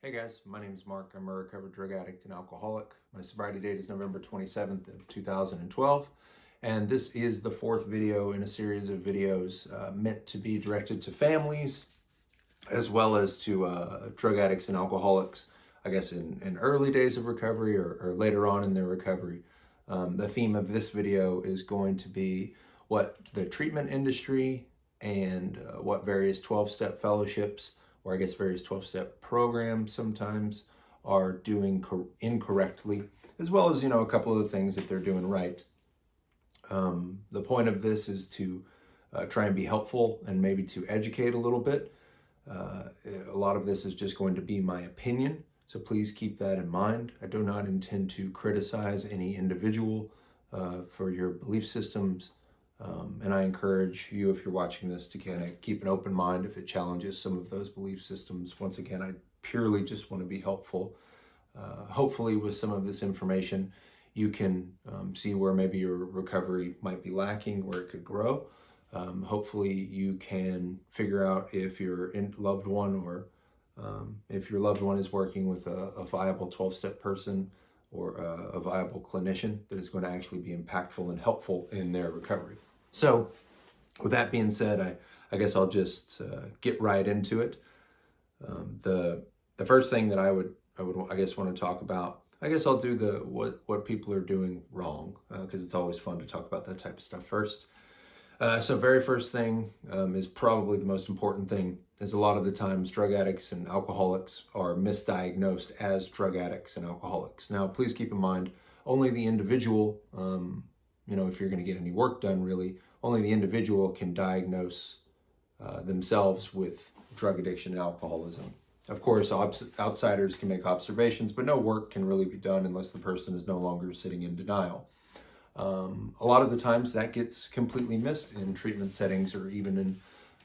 Hey guys, my name is Mark. I'm a recovered drug addict and alcoholic. My sobriety date is November 27th of 2012. And this is the fourth video in a series of videos meant to be directed to families as well as to drug addicts and alcoholics, I guess in early days of recovery or later on in their recovery. The theme of this video is going to be what the treatment industry and what various 12-step fellowships, or I guess various 12-step programs sometimes, are doing incorrectly, as well as, a couple of the things that they're doing right. The point of this is to try and be helpful and maybe to educate a little bit. A lot of this is just going to be my opinion, so please keep that in mind. I do not intend to criticize any individual for your belief systems. And I encourage you, if you're watching this, to kind of keep an open mind if it challenges some of those belief systems. Once again, I purely just want to be helpful. Hopefully with some of this information, you can see where maybe your recovery might be lacking, where it could grow. Hopefully you can figure out if your loved one or if your loved one is working with a viable 12-step person or a viable clinician that is going to actually be impactful and helpful in their recovery. So with that being said, I guess I'll just get right into it. The first thing that I would I guess want to talk about, I guess I'll do what people are doing wrong, because it's always fun to talk about that type of stuff first. So very first thing is probably the most important thing, is a lot of the times drug addicts and alcoholics are misdiagnosed as drug addicts and alcoholics. Now, please keep in mind, only the individual, if you're going to get any work done, really, only the individual can diagnose themselves with drug addiction and alcoholism. Of course, outsiders can make observations, but no work can really be done unless the person is no longer sitting in denial. A lot of the times that gets completely missed in treatment settings or even in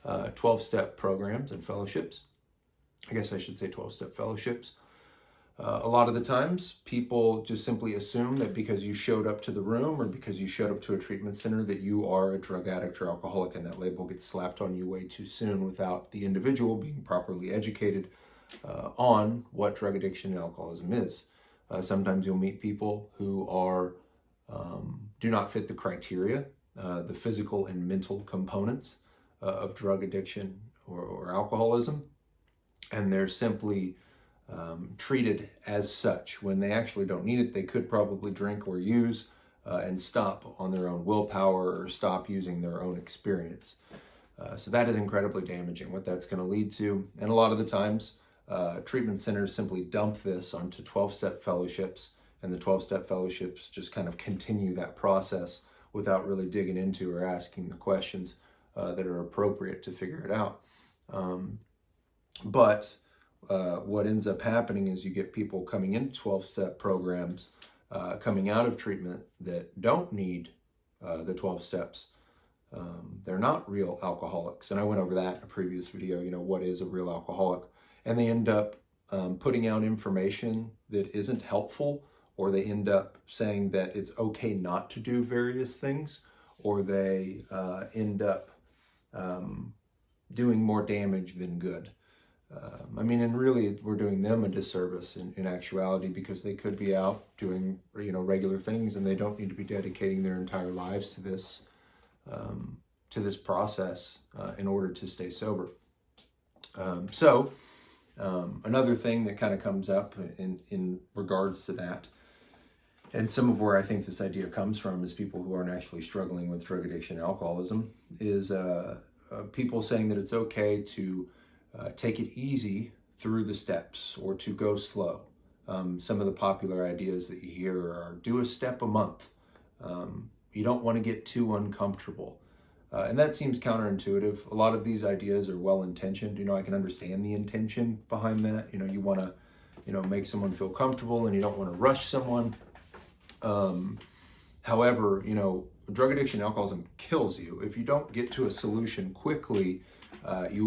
12-step programs and fellowships. I guess I should say 12-step fellowships. A lot of the times people just simply assume that because you showed up to the room or because you showed up to a treatment center that you are a drug addict or alcoholic, and that label gets slapped on you way too soon without the individual being properly educated on what drug addiction and alcoholism is. Sometimes you'll meet people who are do not fit the criteria, the physical and mental components of drug addiction or alcoholism, and they're simply treated as such when they actually don't need it. They could probably drink or use and stop on their own willpower or stop using their own experience. So that is incredibly damaging, what that's going to lead to. And a lot of the times, treatment centers simply dump this onto 12-step fellowships, and the 12-step fellowships just kind of continue that process without really digging into or asking the questions that are appropriate to figure it out. But what ends up happening is you get people coming into 12-step programs, coming out of treatment, that don't need the 12 steps. They're not real alcoholics. And I went over that in a previous video, what is a real alcoholic? And they end up putting out information that isn't helpful, or they end up saying that it's okay not to do various things, or they end up doing more damage than good. And really we're doing them a disservice in actuality, because they could be out doing, regular things, and they don't need to be dedicating their entire lives to this process in order to stay sober. Another thing that kind of comes up in regards to that, and some of where I think this idea comes from, is people who aren't actually struggling with drug addiction and alcoholism, is people saying that it's okay to take it easy through the steps or to go slow. Some of the popular ideas that you hear are do a step a month. You don't want to get too uncomfortable. And that seems counterintuitive. A lot of these ideas are well-intentioned. I can understand the intention behind that. You want to, make someone feel comfortable, and you don't want to rush someone. However, drug addiction and alcoholism kills you. If you don't get to a solution quickly, you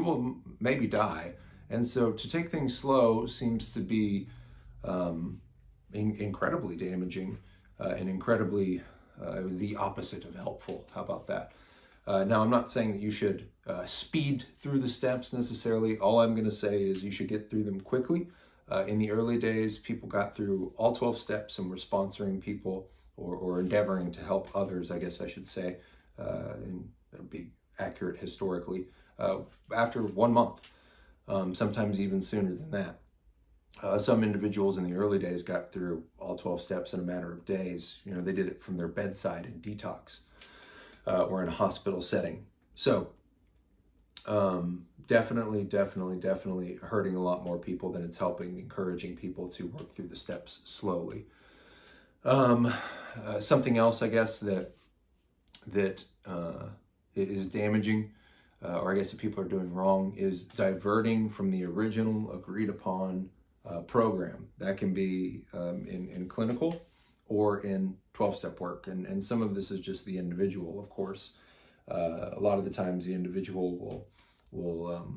will maybe die. And so to take things slow seems to be incredibly damaging and incredibly the opposite of helpful. How about that? Now, I'm not saying that you should speed through the steps necessarily. All I'm going to say is you should get through them quickly. In the early days, people got through all 12 steps and were sponsoring people or endeavoring to help others, I guess I should say, and be accurate historically, after 1 month, sometimes even sooner than that. Some individuals in the early days got through all 12 steps in a matter of days. You know, they did it from their bedside in detox or in a hospital setting. So definitely hurting a lot more people than it's helping, encouraging people to work through the steps slowly. Something else, I guess, that is damaging, or I guess that people are doing wrong, is diverting from the original agreed upon program. That can be in clinical or in 12-step work. And some of this is just the individual, of course. A lot of the times the individual will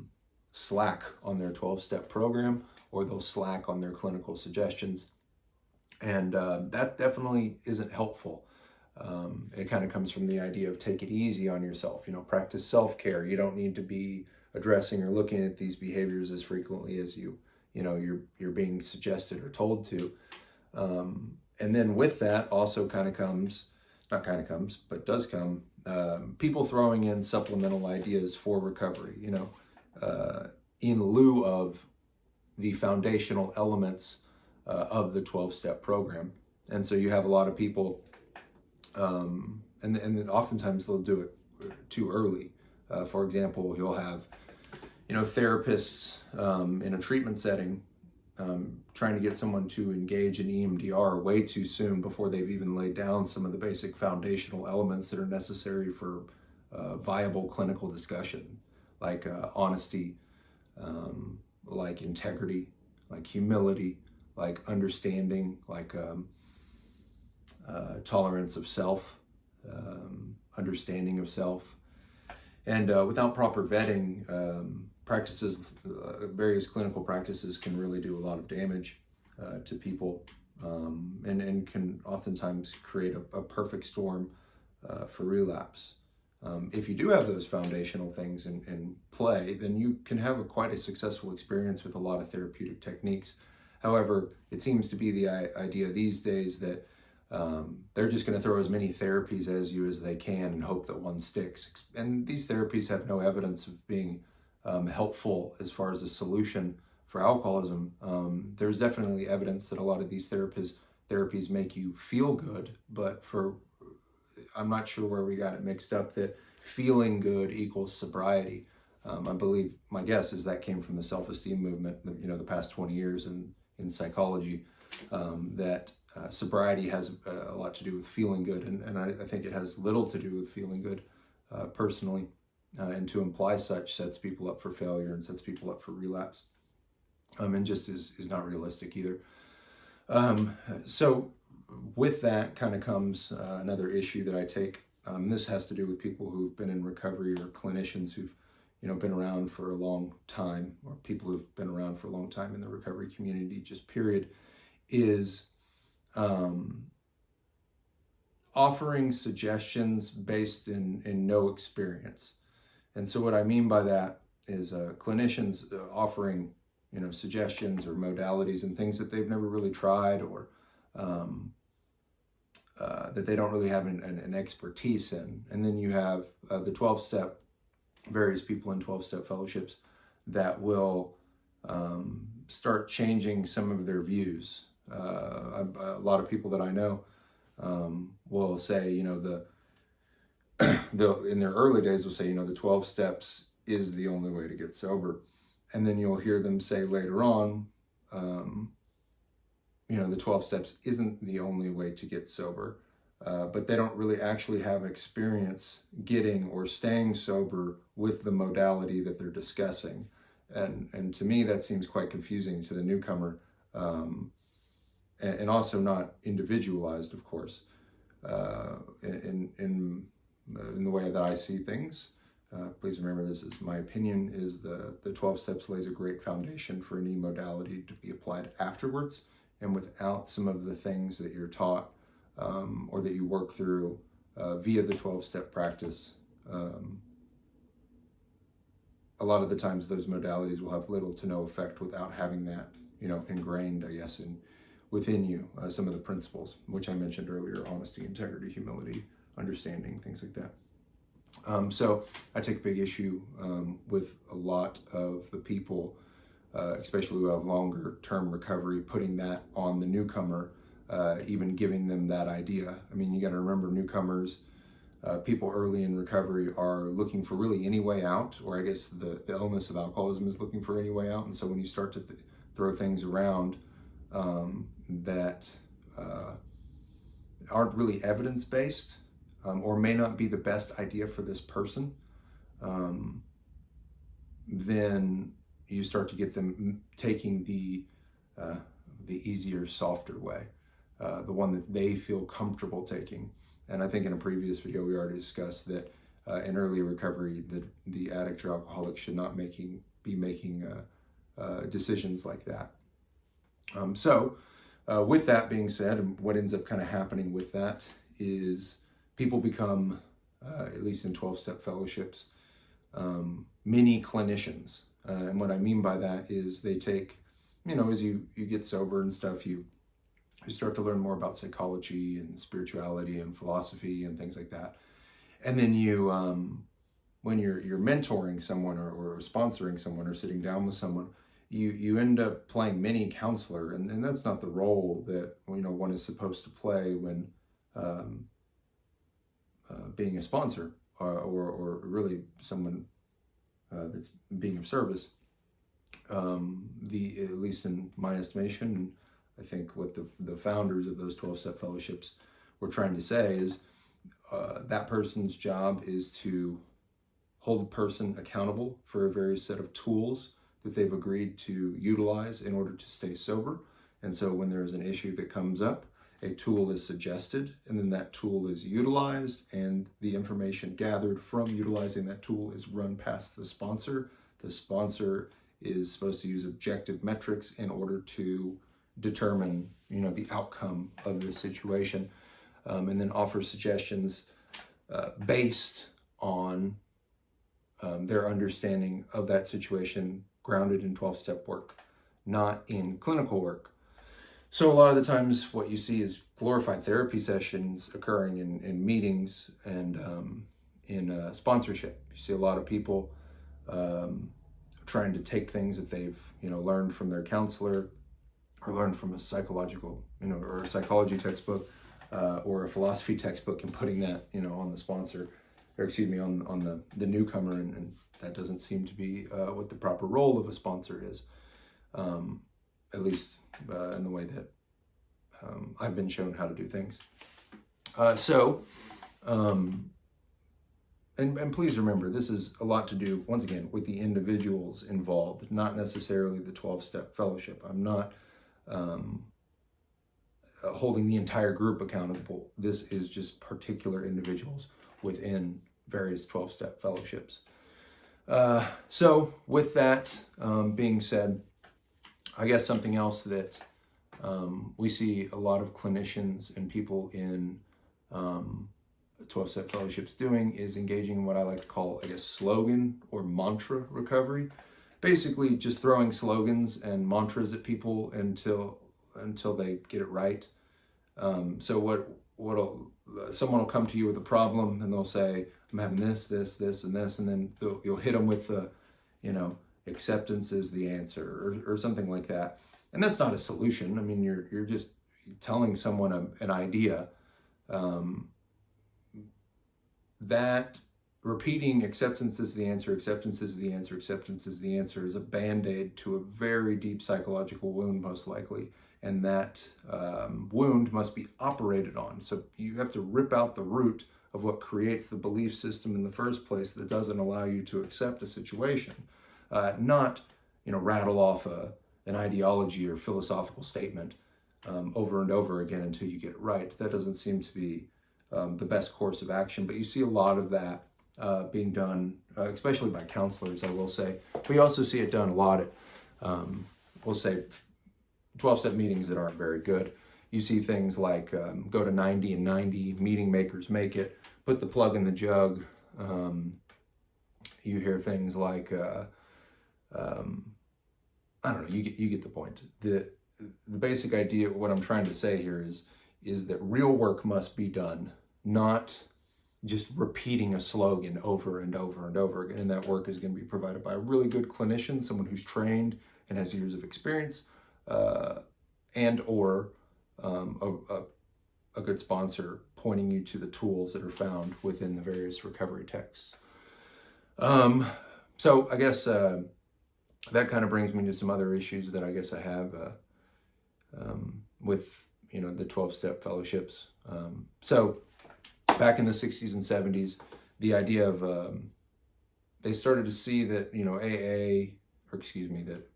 slack on their 12-step program, or they'll slack on their clinical suggestions. And that definitely isn't helpful. It kind of comes from the idea of take it easy on yourself, you know, practice self-care. You don't need to be addressing or looking at these behaviors as frequently as you're being suggested or told to. And then with that also does come people throwing in supplemental ideas for recovery, you know, in lieu of the foundational elements of the 12-step program. And so you have a lot of people, and oftentimes they'll do it too early. For example, you'll have, you know, therapists in a treatment setting trying to get someone to engage in EMDR way too soon before they've even laid down some of the basic foundational elements that are necessary for viable clinical discussion, like honesty, like integrity, like humility, like understanding, like tolerance of self, understanding of self. And without proper vetting, practices, various clinical practices can really do a lot of damage to people, and can oftentimes create a perfect storm for relapse. If you do have those foundational things in play, then you can have quite a successful experience with a lot of therapeutic techniques. However, it seems to be the idea these days that they're just going to throw as many therapies at you as they can and hope that one sticks. And these therapies have no evidence of being helpful as far as a solution for alcoholism. There's definitely evidence that a lot of these therapies make you feel good, but I'm not sure where we got it mixed up that feeling good equals sobriety. I believe, my guess is that came from the self-esteem movement, you know, the past 20 years in psychology, that sobriety has a lot to do with feeling good, and I think it has little to do with feeling good personally, and to imply such sets people up for failure and sets people up for relapse, and just is not realistic either. So with that kind of comes another issue that I take. This has to do with people who've been in recovery, or clinicians who've, you know, been around for a long time, or people who've been around for a long time in the recovery community, just period, is offering suggestions based in no experience. And so what I mean by that is clinicians offering, you know, suggestions or modalities and things that they've never really tried, or that they don't really have an expertise in. And then you have the 12-step, various people in 12-step fellowships that will start changing some of their views. A lot of people that I know will say, you know, in their early days will say, you know, the 12 steps is the only way to get sober. And then you'll hear them say later on, you know, the 12 steps isn't the only way to get sober, but they don't really actually have experience getting or staying sober with the modality that they're discussing. And to me, that seems quite confusing to the newcomer, and also not individualized, of course, in the way that I see things. Please remember, this is my opinion, is the 12 steps lays a great foundation for any modality to be applied afterwards. And without some of the things that you're taught or that you work through via the 12-step practice, a lot of the times those modalities will have little to no effect without having that, ingrained, I guess, within you. Some of the principles, which I mentioned earlier: honesty, integrity, humility, understanding, things like that. So I take big issue with a lot of the people, especially who have longer term recovery, putting that on the newcomer, even giving them that idea. I mean, you got to remember, newcomers, people early in recovery are looking for really any way out, or I guess the illness of alcoholism is looking for any way out. And so when you start to throw things around that aren't really evidence-based, or may not be the best idea for this person, then you start to get them taking the easier, softer way, the one that they feel comfortable taking. And I think in a previous video we already discussed that in early recovery, the addict or alcoholic should not be making decisions like that. So with that being said, and what ends up kind of happening with that is people become, at least in 12-step fellowships, mini clinicians. And what I mean by that is they take, as you get sober and stuff, you start to learn more about psychology and spirituality and philosophy and things like that. And then you, when you're mentoring someone or sponsoring someone or sitting down with someone, you end up playing mini counselor, and that's not the role that one is supposed to play when being a sponsor or really someone that's being of service. At least in my estimation, and I think what the founders of those 12-step fellowships were trying to say is that person's job is to hold the person accountable for a various set of tools that they've agreed to utilize in order to stay sober. And so when there's an issue that comes up, a tool is suggested, and then that tool is utilized, and the information gathered from utilizing that tool is run past the sponsor. The sponsor is supposed to use objective metrics in order to determine, the outcome of the situation, and then offer suggestions based on their understanding of that situation, grounded in 12-step work, not in clinical work. So a lot of the times what you see is glorified therapy sessions occurring in meetings and in sponsorship. You see a lot of people trying to take things that they've learned from their counselor, or learned from a psychological or a psychology textbook, or a philosophy textbook, and putting that on the sponsor, or excuse me, on the newcomer, and that doesn't seem to be what the proper role of a sponsor is, at least in the way that I've been shown how to do things. And please remember, this is a lot to do, once again, with the individuals involved, not necessarily the 12-step fellowship. I'm not holding the entire group accountable. This is just particular individuals within various 12-step fellowships. So with that being said, I guess something else that we see a lot of clinicians and people in 12-step fellowships doing is engaging in what I like to call, I guess, slogan or mantra recovery. Basically just throwing slogans and mantras at people until they get it right. So someone will come to you with a problem and they'll say, I'm having this, and this, and then you'll hit them with the, acceptance is the answer, or something like that. And that's not a solution. I mean, you're just telling someone an idea. That repeating acceptance is the answer, acceptance is the answer, acceptance is the answer is a band-aid to a very deep psychological wound, most likely. And that wound must be operated on. So you have to rip out the root of what creates the belief system in the first place that doesn't allow you to accept a situation. Not, rattle off an ideology or philosophical statement over and over again until you get it right. That doesn't seem to be the best course of action, but you see a lot of that being done, especially by counselors, I will say. We also see it done a lot at, we'll say, 12-step meetings that aren't very good. You see things like go to 90 and 90, meeting makers make it, put the plug in the jug, You hear things like, I don't know, you get the point. The basic idea, what I'm trying to say here is that real work must be done, not just repeating a slogan over and over and over again. And that work is going to be provided by a really good clinician, someone who's trained and has years of experience, and or a good sponsor pointing you to the tools that are found within the various recovery texts. So I guess that kind of brings me to some other issues that I guess I have with, the 12-step fellowships. So back in the 60s and 70s, the idea of, they started to see that, AA, or excuse me, that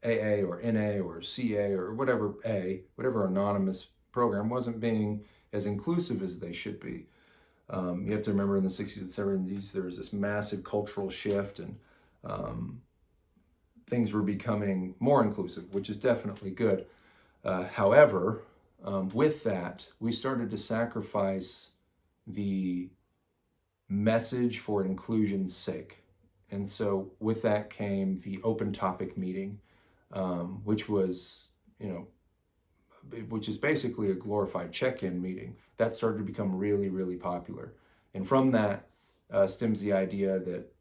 AA or NA or CA or whatever anonymous program wasn't being as inclusive as they should be. You have to remember in the 60s and 70s, there was this massive cultural shift, and things were becoming more inclusive, which is definitely good. However, with that, we started to sacrifice the message for inclusion's sake. And so with that came the open topic meeting, which was, which is basically a glorified check-in meeting. That started to become really, really popular. And from that stems the idea that,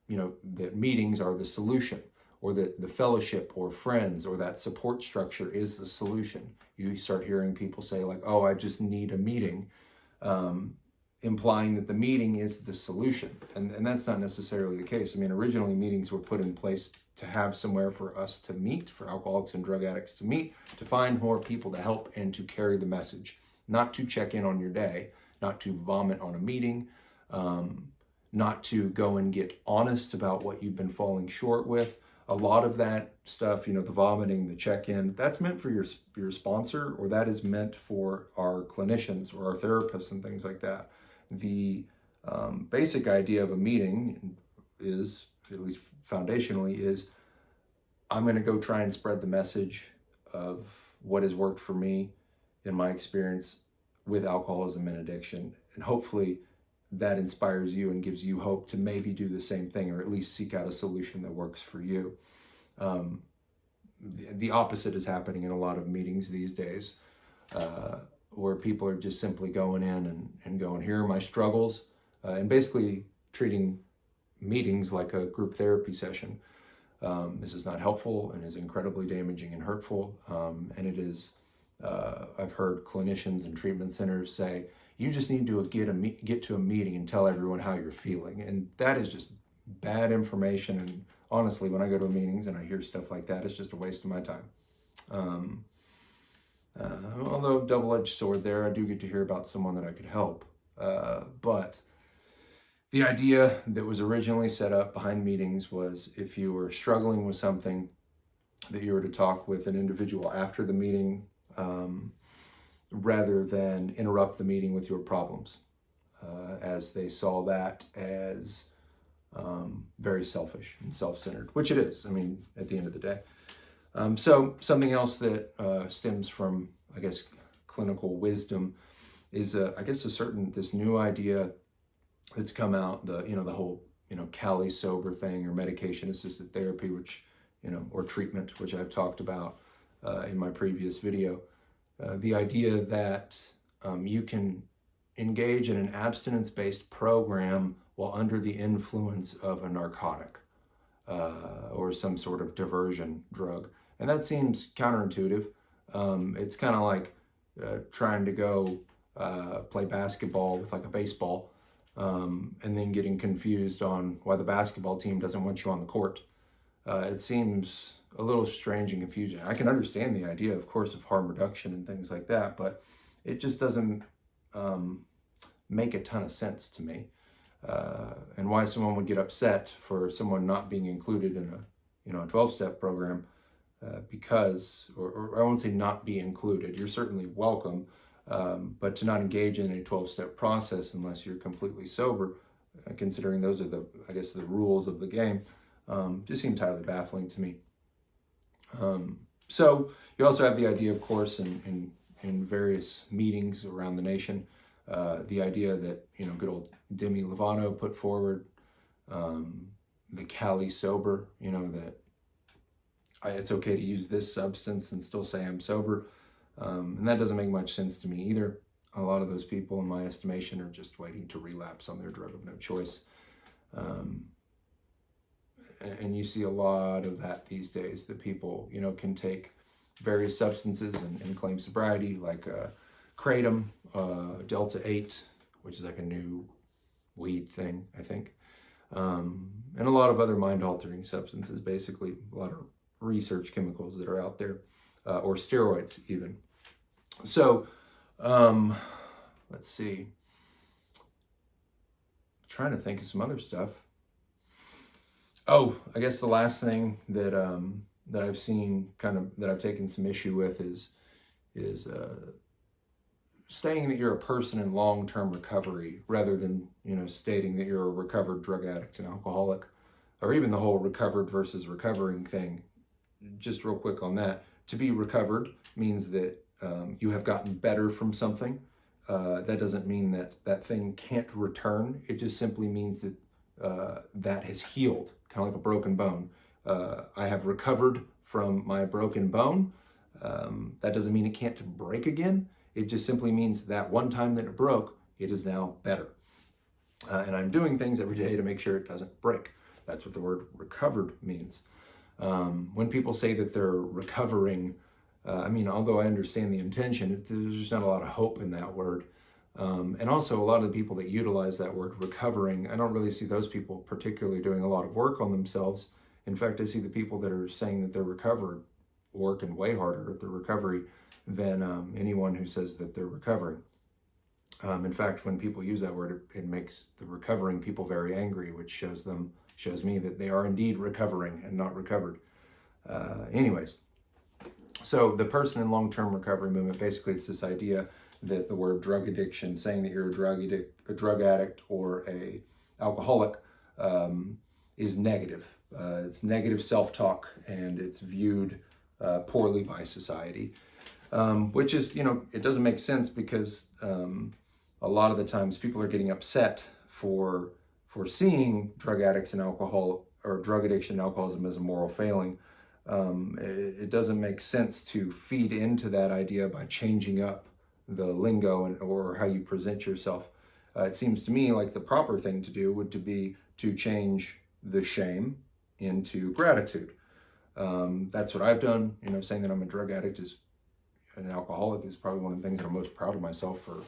that meetings are the solution, or that the fellowship or friends or that support structure is the solution. You start hearing people say like, oh, I just need a meeting, implying that the meeting is the solution. And that's not necessarily the case. I mean, originally meetings were put in place to have somewhere for us to meet, for alcoholics and drug addicts to meet, to find more people to help and to carry the message, not to check in on your day, not to vomit on a meeting, not to go and get honest about what you've been falling short with. A lot of that stuff, the vomiting, the check-in, that's meant for your sponsor, or that is meant for our clinicians or our therapists and things like that. The basic idea of a meeting is, at least foundationally, is I'm going to go try and spread the message of what has worked for me in my experience with alcoholism and addiction. And hopefully that inspires you and gives you hope to maybe do the same thing, or at least seek out a solution that works for you. The opposite is happening in a lot of meetings these days, where people are just simply going in and going, here are my struggles, and basically treating meetings like a group therapy session. This is not helpful and is incredibly damaging and hurtful. And it is, I've heard clinicians and treatment centers say, you just need to get to a meeting and tell everyone how you're feeling. And that is just bad information. And honestly, when I go to meetings and I hear stuff like that, it's just a waste of my time. Although double-edged sword there, I do get to hear about someone that I could help. But the idea that was originally set up behind meetings was, if you were struggling with something, that you were to talk with an individual after the meeting, rather than interrupt the meeting with your problems, as they saw that as very selfish and self-centered, which it is, I mean, at the end of the day. So something else that stems from, I guess, clinical wisdom is, I guess, this new idea that's come out, the whole, Cali sober thing, or medication-assisted therapy, which, or treatment, which I've talked about in my previous video. The idea that you can engage in an abstinence-based program while under the influence of a narcotic or some sort of diversion drug. And that seems counterintuitive. It's kind of like trying to go play basketball with like a baseball, and then getting confused on why the basketball team doesn't want you on the court. It seems a little strange and confusing. I can understand the idea, of course, of harm reduction and things like that, but it just doesn't make a ton of sense to me. And why someone would get upset for someone not being included in a 12-step program, because, or I won't say not be included, you're certainly welcome, but to not engage in a 12-step process unless you're completely sober, considering those are the rules of the game, just seems highly baffling to me. So you also have the idea, of course, in various meetings around the nation, The idea that, good old Demi Lovato put forward, the Cali sober, that it's okay to use this substance and still say I'm sober. And that doesn't make much sense to me either. A lot of those people, in my estimation, are just waiting to relapse on their drug of no choice. And you see a lot of that these days, that people, can take various substances and claim sobriety, like Kratom, Delta 8, which is like a new weed thing, I think. And a lot of other mind-altering substances, basically a lot of research chemicals that are out there, or steroids even. So, let's see. I'm trying to think of some other stuff. Oh, I guess the last thing that that I've seen, that I've taken some issue with, is saying that you're a person in long-term recovery rather than, stating that you're a recovered drug addict and alcoholic, or even the whole recovered versus recovering thing. Just real quick on that. To be recovered means that you have gotten better from something. That doesn't mean that that thing can't return. It just simply means that that has healed, kind of like a broken bone. I have recovered from my broken bone. That doesn't mean it can't break again. It just simply means that one time that it broke, it is now better. And I'm doing things every day to make sure it doesn't break. That's what the word recovered means. When people say that they're recovering, although I understand the intention, there's just not a lot of hope in that word. And also a lot of the people that utilize that word recovering, I don't really see those people particularly doing a lot of work on themselves. In fact, I see the people that are saying that they're recovered working way harder at their recovery than anyone who says that they're recovering. In fact, when people use that word, it makes the recovering people very angry, which shows me that they are indeed recovering and not recovered. Anyways, so the person in long-term recovery movement, basically it's this idea that the word drug addiction, saying that you're a drug addict or a alcoholic, is negative. It's negative self-talk, and it's viewed poorly by society, which is, it doesn't make sense, because a lot of the times people are getting upset for seeing drug addicts and alcohol, or drug addiction and alcoholism, as a moral failing. It doesn't make sense to feed into that idea by changing up the lingo or how you present yourself. It seems to me like the proper thing to do would be to change the shame into gratitude. That's what I've done. Saying that I'm a drug addict is an alcoholic is probably one of the things that I'm most proud of myself for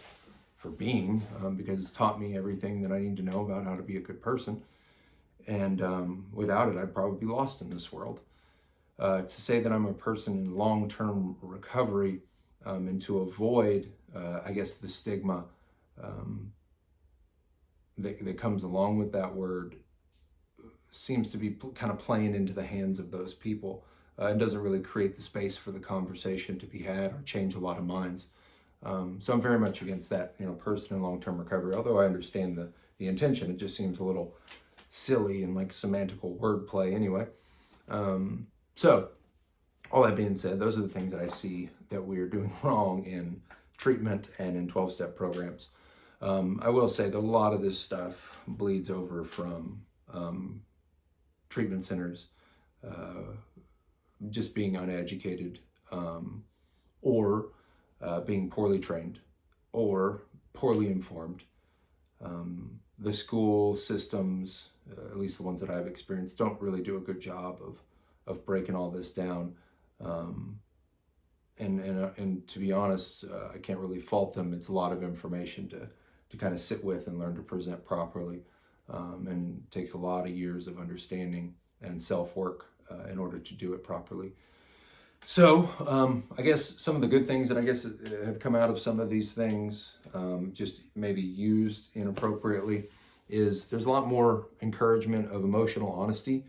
being, because it's taught me everything that I need to know about how to be a good person. And without it, I'd probably be lost in this world. To say that I'm a person in long-term recovery, and to avoid, I guess, the stigma that comes along with that word, seems to be kind of playing into the hands of those people. It doesn't really create the space for the conversation to be had or change a lot of minds. So I'm very much against that, person in long-term recovery. Although I understand the intention, it just seems a little silly and like semantical wordplay anyway. So all that being said, those are the things that I see that we're doing wrong in treatment and in 12-step programs. I will say that a lot of this stuff bleeds over from treatment centers just being uneducated, or being poorly trained or poorly informed. The school systems, at least the ones that I've experienced, don't really do a good job of breaking all this down. And to be honest, I can't really fault them. It's a lot of information to kind of sit with and learn to present properly. And it takes a lot of years of understanding and self-work in order to do it properly. So I guess some of the good things that I guess have come out of some of these things, just maybe used inappropriately, is there's a lot more encouragement of emotional honesty.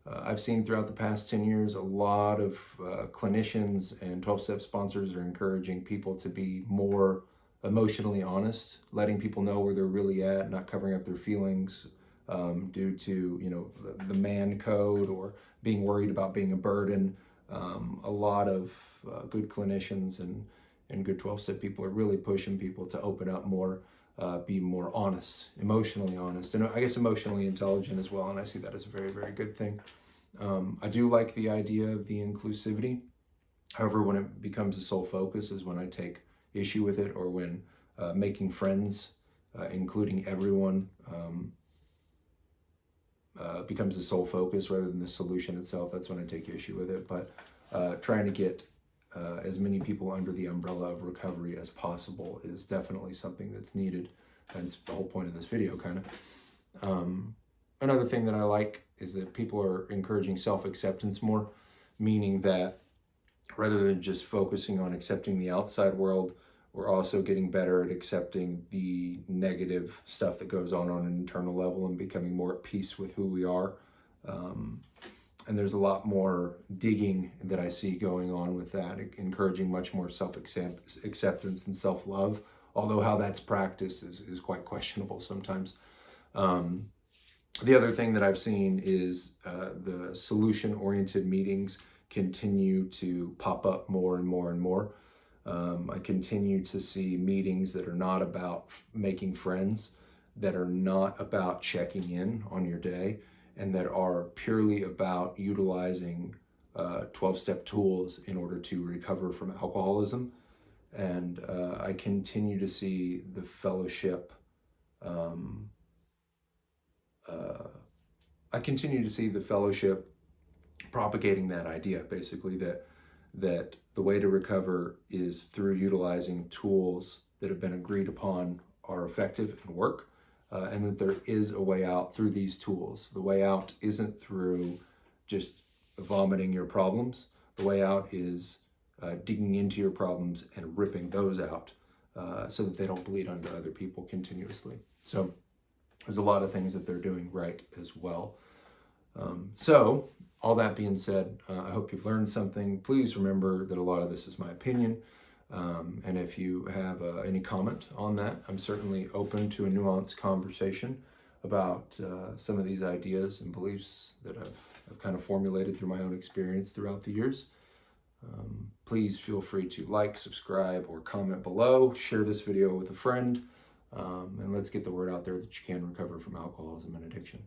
I've seen throughout the past 10 years, a lot of clinicians and 12-step sponsors are encouraging people to be more emotionally honest, letting people know where they're really at, not covering up their feelings due to, the man code or being worried about being a burden. A lot of good clinicians and good 12-step people are really pushing people to open up more, be more honest, emotionally honest, and I guess emotionally intelligent as well. And I see that as a very, very good thing. I do like the idea of the inclusivity. However, when it becomes a sole focus is when I take issue with it, or when making friends, including everyone, becomes the sole focus rather than the solution itself. That's when I take issue with it. But trying to get as many people under the umbrella of recovery as possible is definitely something that's needed. That's the whole point of this video, kind of. Another thing that I like is that people are encouraging self-acceptance more, meaning that rather than just focusing on accepting the outside world, we're also getting better at accepting the negative stuff that goes on an internal level and becoming more at peace with who we are. And there's a lot more digging that I see going on with that, encouraging much more self-acceptance and self-love, although how that's practiced is quite questionable sometimes. The other thing that I've seen is the solution-oriented meetings continue to pop up more and more and more. I continue to see meetings that are not about making friends, that are not about checking in on your day, and that are purely about utilizing 12-step tools in order to recover from alcoholism. And I continue to see the fellowship propagating that idea, basically, that the way to recover is through utilizing tools that have been agreed upon are effective and work, and that there is a way out through these tools. The way out isn't through just vomiting your problems. The way out is digging into your problems and ripping those out so that they don't bleed onto other people continuously. So there's a lot of things that they're doing right as well. So all that being said, I hope you've learned something. Please remember that a lot of this is my opinion. And if you have any comment on that, I'm certainly open to a nuanced conversation about some of these ideas and beliefs that I've kind of formulated through my own experience throughout the years. Please feel free to like, subscribe, or comment below. Share this video with a friend, and let's get the word out there that you can recover from alcoholism and addiction.